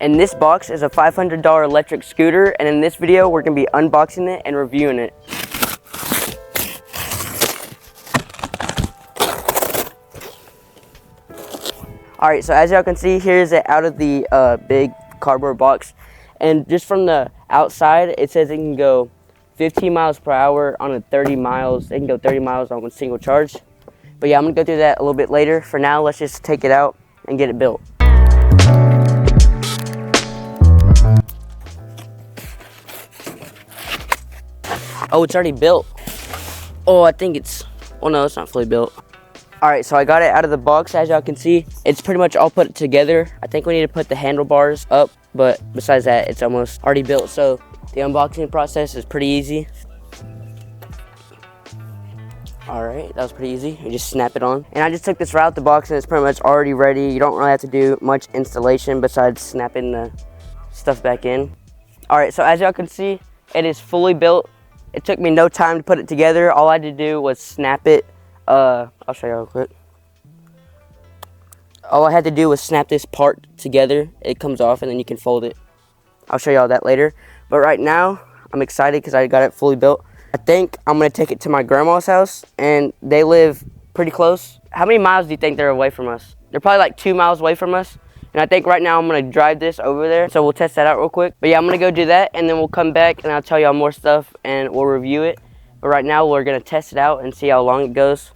And this box is a $500 electric scooter, and in this video we're going to be unboxing it and reviewing it. Alright, so as y'all can see, here's it out of the big cardboard box. And just from the outside, it says it can go 15 miles per hour on a 30 miles. It can go 30 miles on one single charge. But yeah, I'm going to go through that a little bit later. For now, let's just take it out and get it built. Oh, it's already built. Oh, I think it's, well, no, it's not fully built. All right, so I got it out of the box. As y'all can see, it's pretty much all put together. I think we need to put the handlebars up, but besides that, it's almost already built. So the unboxing process is pretty easy. All right, that was pretty easy. You just snap it on. And I just took this right out the box and it's pretty much already ready. You don't really have to do much installation besides snapping the stuff back in. All right, so as y'all can see, it is fully built. It took me no time to put it together. All I had to do was snap it. I'll show you real quick. All I had to do was snap this part together. It comes off and then you can fold it. I'll show you all that later. But right now, I'm excited because I got it fully built. I think I'm going to take it to my grandma's house, and they live pretty close. How many miles do you think they're away from us? They're probably like 2 miles away from us. And I think right now I'm going to drive this over there. So we'll test that out real quick. But yeah, I'm going to go do that, and then we'll come back and I'll tell y'all more stuff and we'll review it. But right now we're going to test it out and see how long it goes.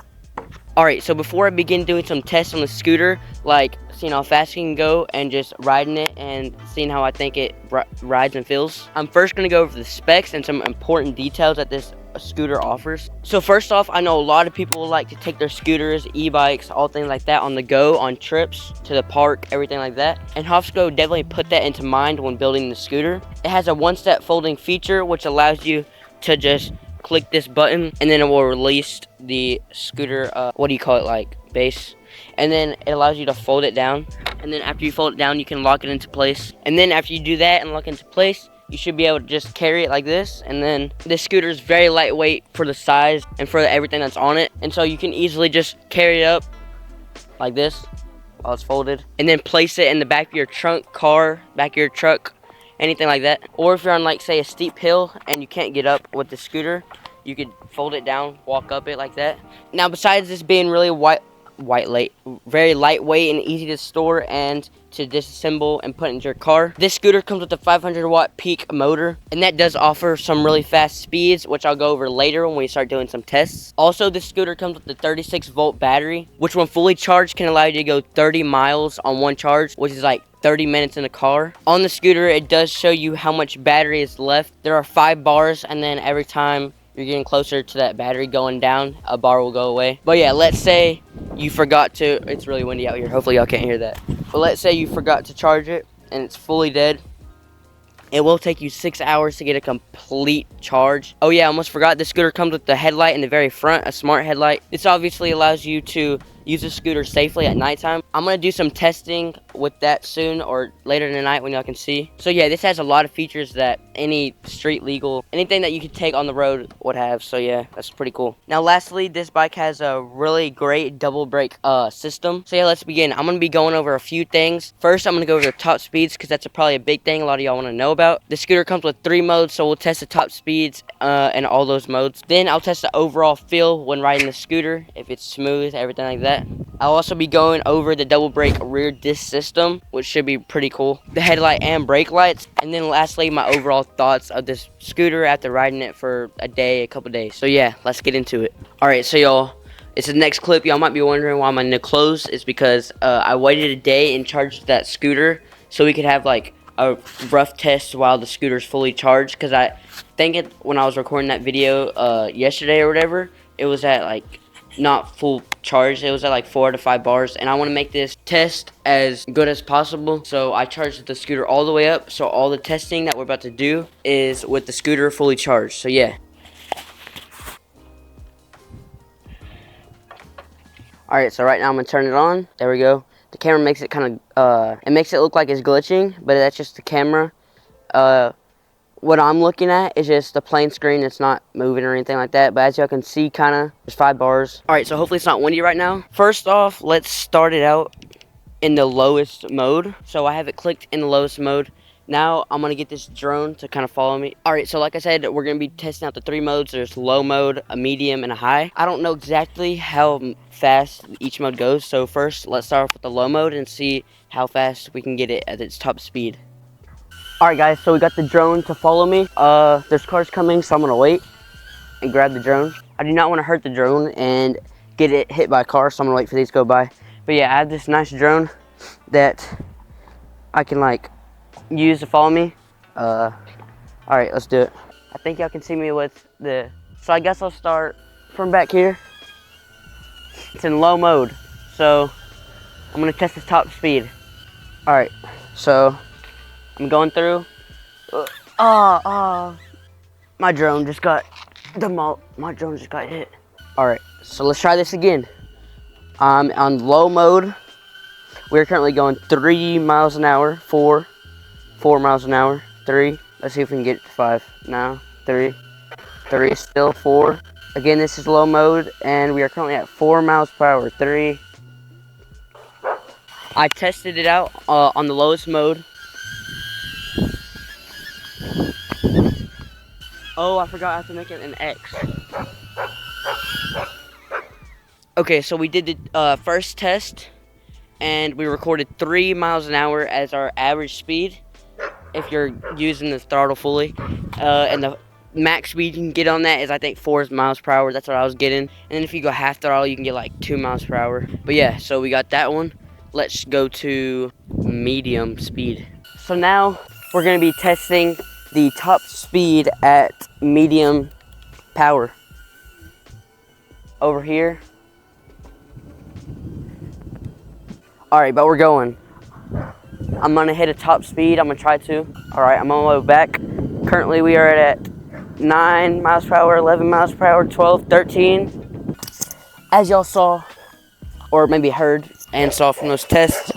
Alright, so before I begin doing some tests on the scooter, like seeing how fast it can go and just riding it and seeing how I think it rides and feels, I'm first going to go over the specs and some important details that this scooter offers. So first off, I know a lot of people like to take their scooters, e-bikes, all things like that on the go, on trips to the park, everything like that. And Hovsco definitely put that into mind when building the scooter. It has a one-step folding feature which allows you to just click this button and then it will release the scooter like base, and then it allows you to fold it down, and then after you fold it down you can lock it into place. And then after you do that and lock it into place, you should be able to just carry it like this. And then this scooter is very lightweight for the size and for everything that's on it, and so you can easily just carry it up like this while it's folded, and then place it in the back of your trunk, back of your truck, anything like that. Or if you're on, like, say, a steep hill and you can't get up with the scooter, you could fold it down, walk up it like that. Now, besides this being really very lightweight and easy to store and to disassemble and put into your car, this scooter comes with a 500-watt peak motor, and that does offer some really fast speeds, which I'll go over later when we start doing some tests. Also, this scooter comes with a 36-volt battery, which when fully charged can allow you to go 30 miles on one charge, which is like 30 minutes in the car. On the scooter, it does show you how much battery is left. There are 5 bars, and then every time you're getting closer to that battery going down, a bar will go away. But yeah, let's say you forgot to, it's really windy out here, hopefully y'all can't hear that. But let's say you forgot to charge it and it's fully dead. It will take you 6 hours to get a complete charge. Oh yeah, I almost forgot, this scooter comes with the headlight in the very front, a smart headlight. This obviously allows you to use the scooter safely at nighttime. I'm gonna do some testing with that soon or later in the night when y'all can see. So yeah, this has a lot of features that any street legal, anything that you could take on the road would have. So yeah, that's pretty cool. Now lastly, this bike has a really great double brake system. So yeah, let's begin. I'm gonna be going over a few things. First, I'm gonna go over the top speeds because that's probably a big thing a lot of y'all wanna know about. The scooter comes with 3 modes, so we'll test the top speeds and all those modes. Then I'll test the overall feel when riding the scooter, if it's smooth, everything like that. I'll also be going over the double brake rear disc system, which should be pretty cool, the headlight and brake lights, and then lastly my overall thoughts of this scooter after riding it for a couple days. So yeah, let's get into it. Alright, so y'all, it's the next clip. Y'all might be wondering why my new clothes. It's because I waited a day and charged that scooter so we could have like a rough test while the scooter's fully charged, because I think when I was recording that video yesterday or whatever, it was at like not full charge. It was at like 4 to 5 bars, and I want to make this test as good as possible, so I charged the scooter all the way up. So all the testing that we're about to do is with the scooter fully charged. So yeah. Alright, so right now I'm gonna turn it on. There we go. The camera makes it kind of it makes it look like it's glitching, but that's just the camera. What I'm looking at is just the plain screen. It's not moving or anything like that. But as y'all can see, kind of, there's 5 bars. All right, so hopefully it's not windy right now. First off, let's start it out. in the lowest mode. So I have it clicked in the lowest mode. Now I'm gonna get this drone to kind of follow me. All right, so like I said, we're gonna be testing out the 3 modes. There's low mode, a medium, and a high. I don't know exactly how fast each mode goes. So first, let's start off with the low mode and see how fast we can get it at its top speed. All right, guys, so we got the drone to follow me. There's cars coming, so I'm gonna wait and grab the drone. I do not want to hurt the drone and get it hit by a car, so I'm gonna wait for these to go by. But yeah, I have this nice drone that I can like use to follow me. All right, let's do it. I think y'all can see me with the, so I guess I'll start from back here. It's in low mode, so I'm gonna test the top speed. All right, so I'm going through. My drone just got my drone just got hit. All right, so let's try this again. On low mode, we're currently going 3 miles an hour, 4 miles an hour, 3. Let's see if we can get it to 5 now. 3, still 4. Again, this is low mode, and we are currently at 4 miles per hour. 3. I tested it out on the lowest mode. Oh, I forgot I have to make it an X. Okay, so we did the first test, and we recorded 3 miles an hour as our average speed if you're using the throttle fully. And the max speed you can get on that is, I think, 4 miles per hour. That's what I was getting. And then if you go half throttle, you can get like 2 miles per hour. But yeah, so we got that one. Let's go to medium speed. So now we're going to be testing the top speed at medium power. Over here. All right, but we're going. I'm gonna hit a top speed. I'm gonna try to. All right, I'm on my way back. Currently, we are at 9 miles per hour, 11 miles per hour, 12, 13. As y'all saw, or maybe heard and saw from those tests,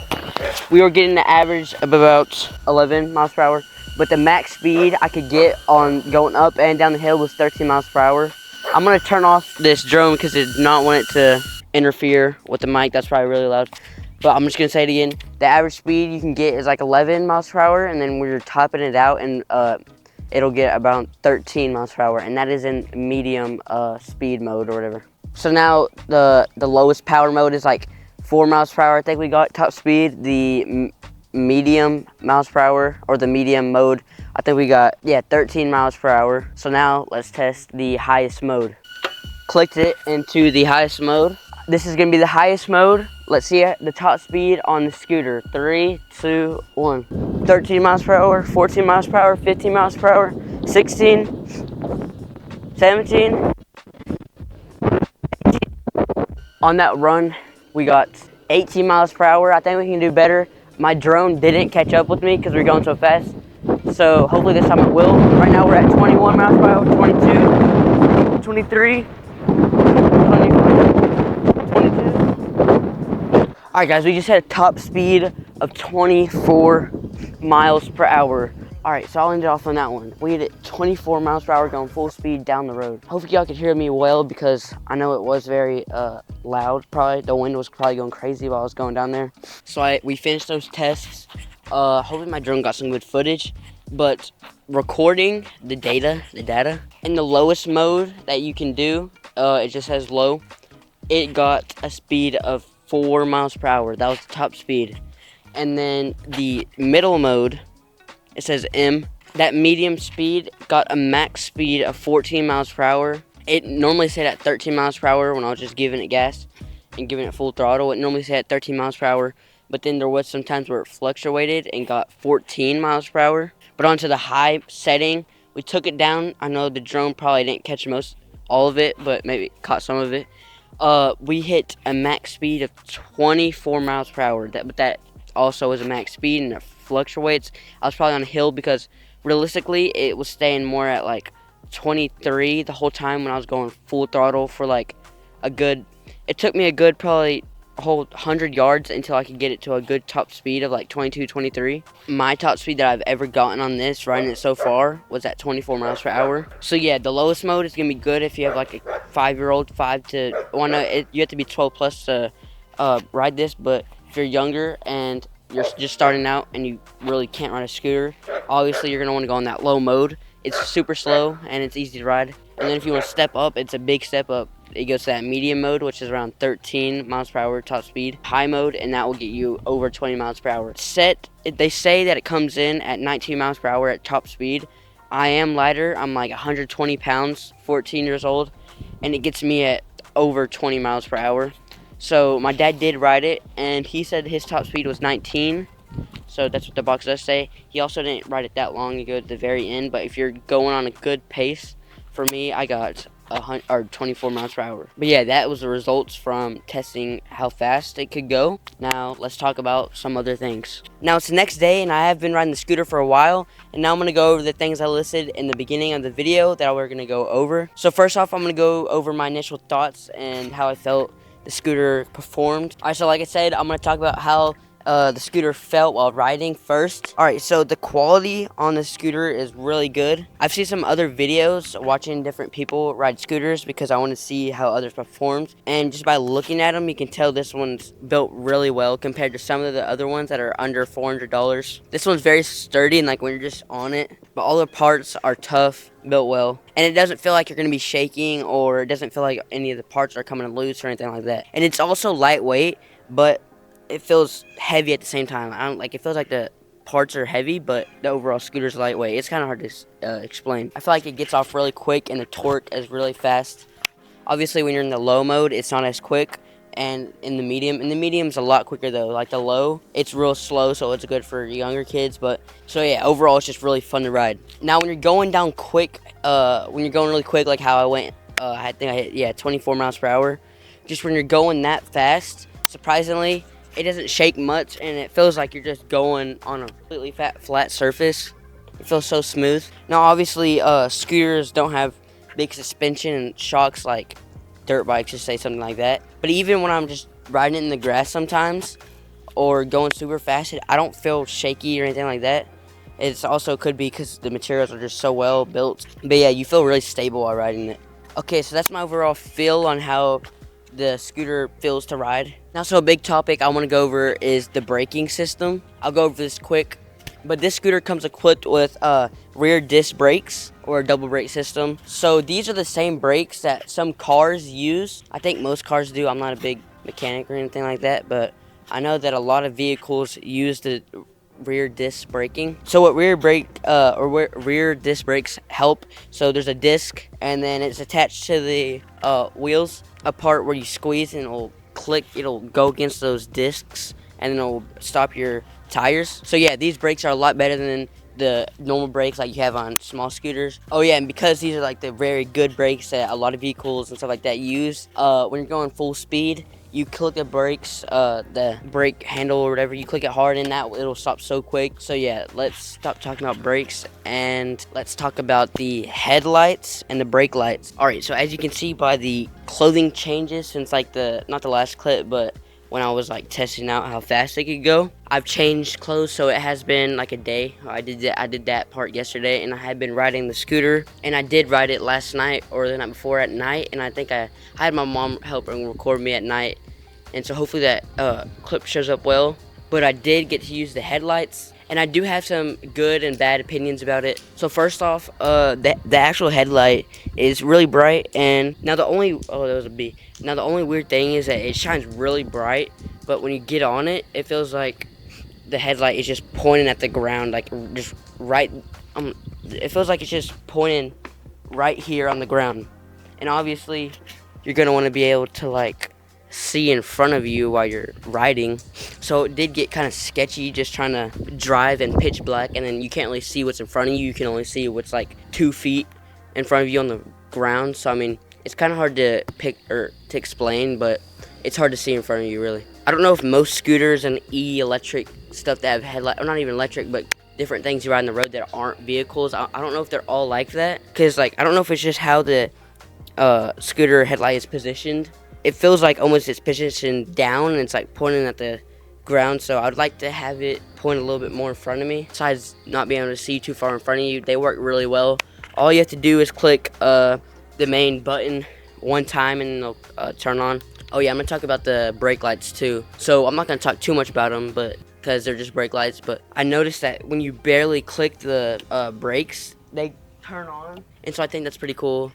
we were getting the average of about 11 miles per hour. But the max speed I could get on going up and down the hill was 13 miles per hour. I'm gonna turn off this drone because I did not want it to interfere with the mic. That's probably really loud. But I'm just gonna say it again. The average speed you can get is like 11 miles per hour, and then we're topping it out, and it'll get about 13 miles per hour, and that is in medium speed mode or whatever. So now the lowest power mode is like 4 miles per hour. I think we got top speed. The medium miles per hour, or the medium mode, I think we got 13 miles per hour. So now let's test the highest mode. Clicked it into the highest mode. This is gonna be the highest mode. Let's see the top speed on the scooter. 3, 2, 1. 13 miles per hour, 14 miles per hour, 15 miles per hour, 16, 17. On that run, we got 18 miles per hour. I think we can do better. My drone didn't catch up with me because we're going so fast. So hopefully this time it will. Right now we're at 21 miles per hour, 22, 23, 22. All right, guys, we just had a top speed of 24 miles per hour. All right, so I'll end it off on that one. We hit it 24 miles per hour going full speed down the road. Hopefully y'all could hear me well because I know it was very loud. Probably the wind was probably going crazy while I was going down there. So we finished those tests. Hopefully my drone got some good footage, but recording the data in the lowest mode that you can do, it just says low. It got a speed of 4 miles per hour. That was the top speed. And then the middle mode, it says M. That medium speed got a max speed of 14 miles per hour. It normally said at 13 miles per hour when I was just giving it gas and giving it full throttle. It normally said at 13 miles per hour, but then there was some times where it fluctuated and got 14 miles per hour. But onto the high setting, we took it down. I know the drone probably didn't catch all of it, but maybe it caught some of it. We hit a max speed of 24 miles per hour. But that also is a max speed, and it fluctuates. I was probably on a hill because realistically it was staying more at like 23 the whole time when I was going full throttle for like it took me a good probably a whole 100 yards until I could get it to a good top speed of like 22, 23. My top speed that I've ever gotten on this, riding it so far, was at 24 miles per hour. So yeah, the lowest mode is gonna be good if you have like a 5-year-old, you have to be 12 plus to ride this, but if you're younger and you're just starting out and you really can't ride a scooter, obviously you're going to want to go on that low mode. It's super slow and it's easy to ride. And then if you want to step up, it's a big step up. It goes to that medium mode, which is around 13 miles per hour top speed. High mode, and that will get you over 20 miles per hour. They say that it comes in at 19 miles per hour at top speed. I am lighter. I'm like 120 pounds, 14 years old, and it gets me at over 20 miles per hour. So my dad did ride it, and he said his top speed was 19. So that's what the box does say. He also didn't ride it that long ago at the very end, but if you're going on a good pace, for me, I got 24 miles per hour. But yeah, that was the results from testing how fast it could go. Now let's talk about some other things. Now it's the next day, and I have been riding the scooter for a while, and now I'm going to go over the things I listed in the beginning of the video that we're going to go over. So first off, I'm going to go over my initial thoughts and how I felt the scooter performed. Alright, so like I said, I'm going to talk about how the scooter felt while riding first. Alright, so the quality on the scooter is really good. I've seen some other videos watching different people ride scooters because I want to see how others performed, and just by looking at them you can tell this one's built really well compared to some of the other ones that are under $400. This one's very sturdy, and like when you're just on it, but all the parts are tough, built well, and it doesn't feel like you're going to be shaking, or it doesn't feel like any of the parts are coming loose or anything like that. And it's also lightweight, but it feels heavy at the same time. It feels like the parts are heavy, but the overall scooter's lightweight. It's kind of hard to explain. I feel like it gets off really quick, and the torque is really fast. Obviously, when you're in the low mode, it's not as quick, and in the medium's a lot quicker though. Like the low, it's real slow, so it's good for younger kids. But so yeah, overall, it's just really fun to ride. Now, when you're going down quick, when you're going really quick, like how I went, I think I hit 24 miles per hour. Just when you're going that fast, surprisingly, it doesn't shake much, and it feels like you're just going on a completely flat surface. It feels so smooth. Now, obviously, scooters don't have big suspension and shocks like dirt bikes, just say something like that. But even when I'm just riding it in the grass sometimes, or going super fast, I don't feel shaky or anything like that. It's also could be because the materials are just so well built. But yeah, you feel really stable while riding it. Okay, so that's my overall feel on how the scooter feels to ride. Now, so a big topic I want to go over is the braking system. I'll go over this quick, but this scooter comes equipped with rear disc brakes, or a double brake system. So these are the same brakes that some cars use. I think most cars do. I'm not a big mechanic or anything like that, but I know that a lot of vehicles use the rear disc braking. So what rear disc brakes help, so there's a disc, and then it's attached to the wheels, a part where you squeeze and it'll click, it'll go against those discs, and then it'll stop your tires. So yeah, these brakes are a lot better than the normal brakes like you have on small scooters. Oh yeah, and because these are like the very good brakes that a lot of vehicles and stuff like that use, when you're going full speed, you click the brakes, the brake handle or whatever, you click it hard, and that it'll stop so quick. So yeah, let's stop talking about brakes and let's talk about the headlights and the brake lights. Alright, so as you can see by the clothing changes since like not the last clip, but when I was like testing out how fast it could go, I've changed clothes. So it has been like a day. I did that part yesterday, and I had been riding the scooter, and I did ride it last night or the night before at night, and I think I had my mom help and record me at night, and so hopefully that clip shows up well. But I did get to use the headlights, and I do have some good and bad opinions about it. So first off, the actual headlight is really bright, and now the only Now the only weird thing is that it shines really bright, but when you get on it, it feels like the headlight is just pointing at the ground, like just right. It feels like it's just pointing right here on the ground, and obviously, you're gonna want to be able to like see in front of you while you're riding. So it did get kind of sketchy just trying to drive in pitch black, and then you can't really see what's in front of you. You can only see what's like 2 feet in front of you on the ground. So I mean, it's kind of hard to pick or to explain, but it's hard to see in front of you really. I don't know if most scooters and electric stuff that have headlight, or not even electric, but different things you ride on the road that aren't vehicles, I don't know if they're all like that, because like I don't know if it's just how the scooter headlight is positioned. It feels like almost it's positioned down, and it's like pointing at the ground. So I'd like to have it point a little bit more in front of me. Besides not being able to see too far in front of you, they work really well. All you have to do is click the main button one time, and it'll turn on. Oh yeah, I'm gonna talk about the brake lights too. So I'm not gonna talk too much about them, but because they're just brake lights. But I noticed that when you barely click the brakes, they turn on, and so I think that's pretty cool.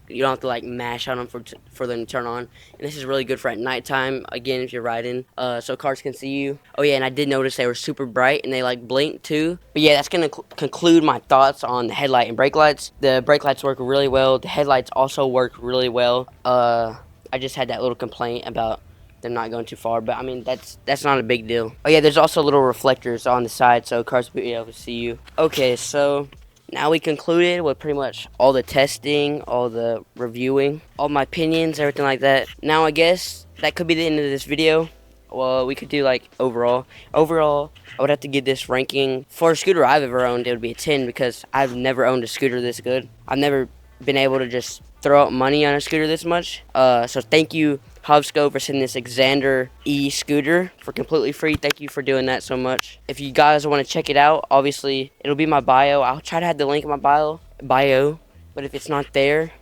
You don't have to like mash on them for them to turn on, and this is really good for at nighttime. Again, if you're riding, so cars can see you. Oh yeah, and I did notice they were super bright and they like blinked too. But yeah, that's gonna conclude my thoughts on the headlight and brake lights. The brake lights work really well. The headlights also work really well. I just had that little complaint about them not going too far, but I mean that's not a big deal. Oh yeah, there's also little reflectors on the side so cars will be able to see you. Okay, so now we concluded with pretty much all the testing, all the reviewing, all my opinions, everything like that. Now I guess that could be the end of this video. Well, we could do like overall. Overall, I would have to give this ranking for a scooter I've ever owned. It would be a 10 because I've never owned a scooter this good. I've never been able to just throw out money on a scooter this much. So thank you, Hovsco, for sending this Xander e-scooter for completely free. Thank you for doing that so much. If you guys want to check it out, obviously it'll be my bio. I'll try to have the link in my bio, but if it's not there,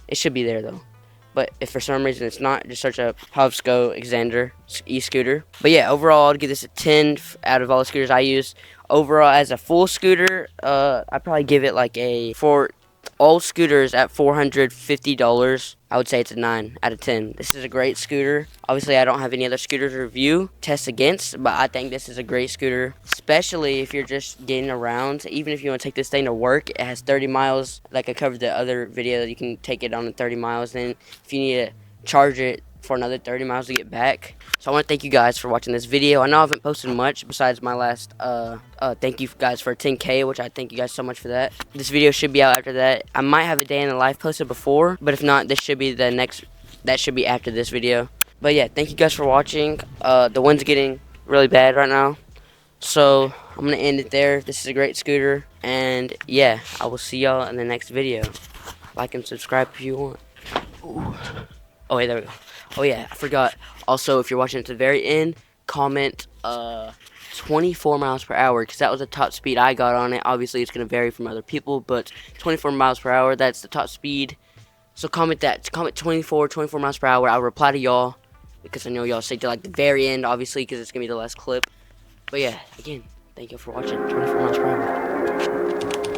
it should be there though. But if for some reason it's not, just search up Hovsco Xander e-scooter. But yeah, overall I'd give this a 10 out of all the scooters I use. Overall, as a full scooter, I'd probably give it like a 4. All scooters at $450, I would say it's a 9 out of 10. This is a great scooter. Obviously, I don't have any other scooters to review, test against, but I think this is a great scooter, especially if you're just getting around. Even if you want to take this thing to work, it has 30 miles. Like I covered the other video, you can take it on the 30 miles. Then if you need to charge it for another 30 miles to get back. So I want to thank you guys for watching this video. I know I haven't posted much besides my last thank you guys for 10K, which I thank you guys so much for that. This video should be out after that. I might have a day in the life posted before, but if not, this should be the next, that should be after this video. But yeah, thank you guys for watching. The wind's getting really bad right now, so I'm gonna end it there. This is a great scooter, and yeah, I will see y'all in the next video. Like and subscribe if you want. Ooh. Oh wait, there we go. Oh yeah, I forgot. Also, if you're watching it to the very end, comment 24 miles per hour, because that was the top speed I got on it. Obviously, it's going to vary from other people, but 24 miles per hour, that's the top speed. So comment that. Comment 24 miles per hour. I'll reply to y'all, because I know y'all stay to like the very end, obviously, because it's going to be the last clip. But yeah, again, thank you for watching 24 miles per hour.